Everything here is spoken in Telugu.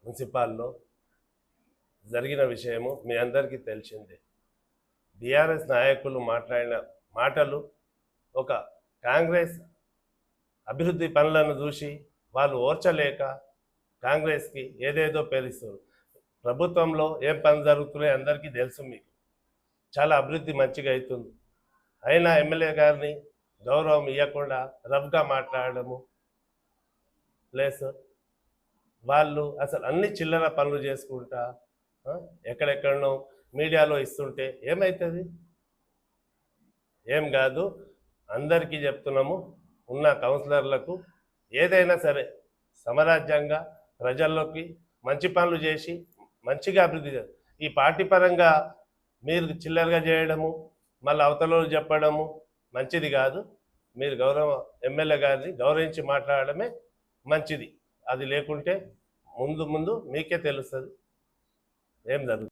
మున్సిపాల్లో జరిగిన విషయము మీ అందరికీ తెలిసిందే. బీఆర్ఎస్ నాయకులు మాట్లాడిన మాటలు ఒక కాంగ్రెస్ అభివృద్ధి పనులను చూసి వాళ్ళు ఓర్చలేక కాంగ్రెస్కి ఏదేదో పేరుస్తారు. ప్రభుత్వంలో ఏం పని జరుగుతున్నాయి అందరికీ తెలుసు. మీకు చాలా అభివృద్ధి మంచిగా అవుతుంది. అయినా ఎమ్మెల్యే గారిని గౌరవం ఇవ్వకుండా రఫ్గా మాట్లాడము ప్లస్ వాళ్ళు అసలు అన్ని చిల్లర పనులు చేసుకుంటా ఎక్కడెక్కడనో మీడియాలో ఇస్తుంటే ఏమవుతుంది? ఏం కాదు. అందరికీ చెప్తున్నాము, ఉన్న కౌన్సిలర్లకు ఏదైనా సరే సమరాజ్యంగా ప్రజల్లోకి మంచి పనులు చేసి మంచిగా అభివృద్ధి చేయాలి. ఈ పార్టీ పరంగా మీరు చిల్లరగా చేయడము, మళ్ళీ అవతల చెప్పడము మంచిది కాదు. మీరు ఎమ్మెల్యే గారిని గౌరవించి మాట్లాడడమే మంచిది. అది లేకుంటే ముందు మీకే తెలుస్తుంది ఏం జరుగుతుంది.